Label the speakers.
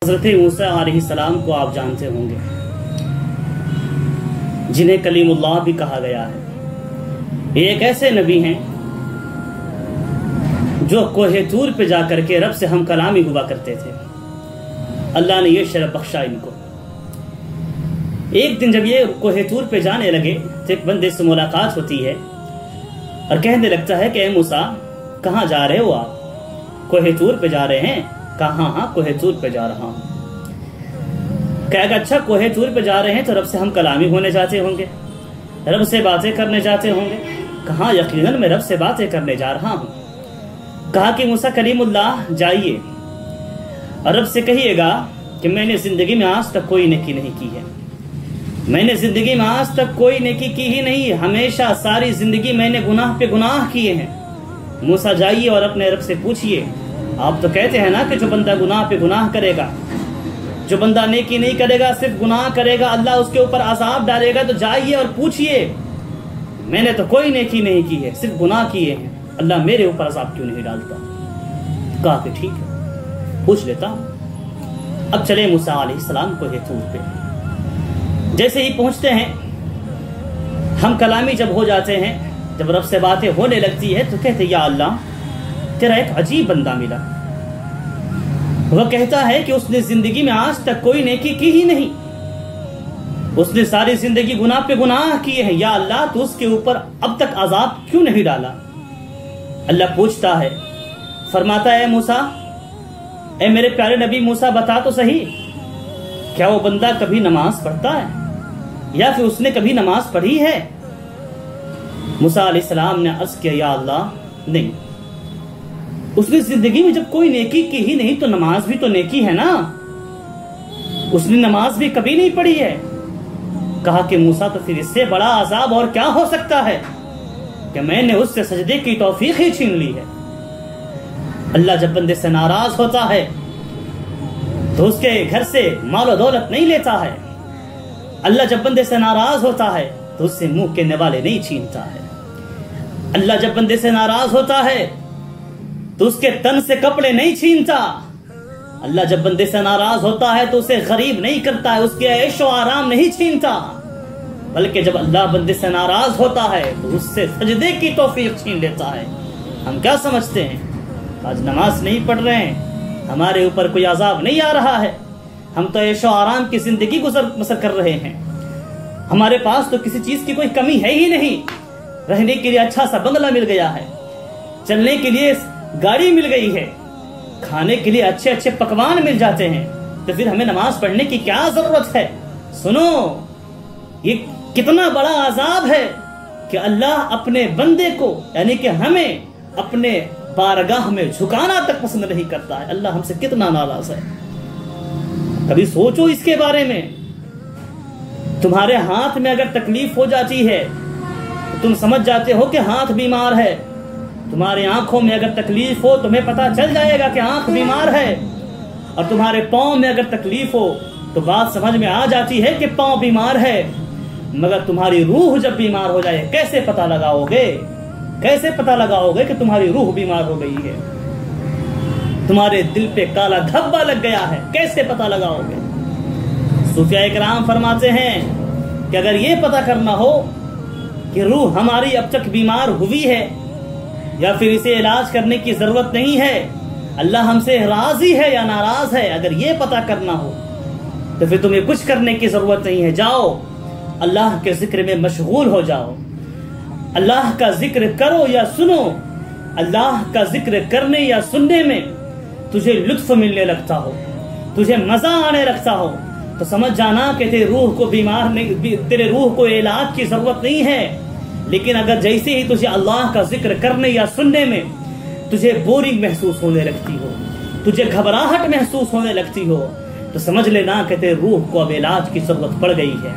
Speaker 1: حضرت موسیٰ علیہ السلام کو آپ جانتے ہوں گے، جنہیں کلیم اللہ بھی کہا گیا ہے۔ یہ ایک ایسے نبی ہیں جو کوہ طور پہ جا کر کے رب سے ہم کلامی ہوا کرتے تھے۔ اللہ نے یہ شرف بخشا ان کو۔ ایک دن جب یہ کوہ طور پہ جانے لگے تو ایک بندے سے ملاقات ہوتی ہے اور کہنے لگتا ہے کہ اے موسیٰ کہاں جا رہے ہو آپ؟ کوہ طور پہ جا رہے ہیں؟ کہا ہاں کوہ طور پہ جا رہا ہوں۔ کہا کہ اچھا کوہ طور پہ جا رہے ہیں تو رب سے ہم کلامی ہونے جاتے ہوں گے، رب سے باتیں کرنے جاتے ہوں گے؟ کہاں یقیناً میں رب سے باتیں کرنے جا رہا ہوں۔ کہا کہ موسیٰ کلیم اللہ جائیے اور رب سے کہیے گا کہ میں نے زندگی میں آج تک کوئی نیکی نہیں کی ہے، میں نے زندگی میں آج تک کوئی نیکی کی ہی نہیں، ہمیشہ ساری زندگی میں نے گناہ پہ گناہ کیے ہیں۔ موسیٰ جائیے اور اپنے رب سے پوچھئے، آپ تو کہتے ہیں نا کہ جو بندہ گناہ پہ گناہ کرے گا، جو بندہ نیکی نہیں کرے گا صرف گناہ کرے گا اللہ اس کے اوپر عذاب ڈالے گا، تو جائیے اور پوچھئے میں نے تو کوئی نیکی نہیں کی ہے، صرف گناہ کیے ہیں، اللہ میرے اوپر عذاب کیوں نہیں ڈالتا؟ کہا کہ ٹھیک ہے پوچھ لیتا ہوں۔ اب چلے موسیٰ علیہ السلام کوہ طور پہ۔ جیسے ہی پہنچتے ہیں، ہم کلامی جب ہو جاتے ہیں، جب رب سے باتیں ہونے لگتی ہے تو کہتے یا اللہ تیرا ایک عجیب بندہ ملا، وہ کہتا ہے کہ اس نے زندگی میں آج تک کوئی نیکی کی ہی نہیں، اس نے ساری زندگی گناہ پہ گناہ کیے ہیں، یا اللہ تو اس کے اوپر اب تک عذاب کیوں نہیں ڈالا؟ اللہ پوچھتا ہے، فرماتا ہے موسیٰ اے میرے پیارے نبی موسیٰ بتا تو صحیح، کیا وہ بندہ کبھی نماز پڑھتا ہے یا پھر اس نے کبھی نماز پڑھی ہے؟ موسیٰ علیہ السلام نے عرض کیا یا اللہ نہیں، اس نے زندگی میں جب کوئی نیکی کی ہی نہیں تو نماز بھی تو نیکی ہے نا، اس نے نماز بھی کبھی نہیں پڑھی ہے۔ کہا کہ موسیٰ تو پھر اس سے بڑا عذاب اور کیا ہو سکتا ہے کہ میں نے اس سے سجدے کی توفیق ہی چھین لی ہے۔ اللہ جب بندے سے ناراض ہوتا ہے تو اس کے گھر سے مال و دولت نہیں لیتا ہے، اللہ جب بندے سے ناراض ہوتا ہے تو اس سے منہ کے نوالے نہیں چھینتا ہے، اللہ جب بندے سے ناراض ہوتا ہے تو اس کے تن سے کپڑے نہیں چھینتا، اللہ جب بندے سے ناراض ہوتا ہے تو اسے غریب نہیں کرتا ہے، اس کے عیش و آرام نہیں چھینتا، بلکہ جب اللہ بندے سے ناراض ہوتا ہے تو اس سے سجدے کی توفیق چھین لیتا ہے۔ ہم کیا سمجھتے ہیں آج نماز نہیں پڑھ رہے ہیں ہمارے اوپر کوئی عذاب نہیں آ رہا ہے، ہم تو عیش و آرام کی زندگی بسر کر رہے ہیں، ہمارے پاس تو کسی چیز کی کوئی کمی ہے ہی نہیں، رہنے کے لیے اچھا سا بنگلہ مل گیا ہے، چلنے کے لیے گاڑی مل گئی ہے، کھانے کے لیے اچھے اچھے پکوان مل جاتے ہیں، تو پھر ہمیں نماز پڑھنے کی کیا ضرورت ہے؟ سنو یہ کتنا بڑا عذاب ہے کہ اللہ اپنے بندے کو یعنی کہ ہمیں اپنے بارگاہ میں جھکانا تک پسند نہیں کرتا ہے۔ اللہ ہم سے کتنا ناراض ہے، کبھی سوچو اس کے بارے میں۔ تمہارے ہاتھ میں اگر تکلیف ہو جاتی ہے تو تم سمجھ جاتے ہو کہ ہاتھ بیمار ہے، تمہارے آنکھوں میں اگر تکلیف ہو تمہیں پتا چل جائے گا کہ آنکھ بیمار ہے، اور تمہارے پاؤں میں اگر تکلیف ہو تو بات سمجھ میں آ جاتی ہے کہ پاؤں بیمار ہے، مگر تمہاری روح جب بیمار ہو جائے کیسے پتا لگاؤ گے؟ کیسے پتا لگاؤ گے کہ تمہاری روح بیمار ہو گئی ہے؟ تمہارے دل پہ کالا دھبا لگ گیا ہے، کیسے پتا لگاؤ گے؟ صوفیاء کرام فرماتے ہیں کہ اگر یہ پتا کرنا ہو کہ روح ہماری اب تک بیمار ہوئی ہے یا پھر اسے علاج کرنے کی ضرورت نہیں ہے، اللہ ہم سے راضی ہے یا ناراض ہے، اگر یہ پتا کرنا ہو تو پھر تمہیں کچھ کرنے کی ضرورت نہیں ہے، جاؤ اللہ کے ذکر میں مشغول ہو جاؤ، اللہ کا ذکر کرو یا سنو، اللہ کا ذکر کرنے یا سننے میں تجھے لطف ملنے لگتا ہو، تجھے مزہ آنے لگتا ہو، تو سمجھ جانا کہ تیرے روح کو علاج کی ضرورت نہیں ہے۔ لیکن اگر جیسے ہی تجھے اللہ کا ذکر کرنے یا سننے میں تجھے بورنگ محسوس ہونے لگتی ہو، تجھے گھبراہٹ محسوس ہونے لگتی ہو، تو سمجھ لینا کہ تیرے روح کو اب علاج کی ضرورت پڑ گئی ہے۔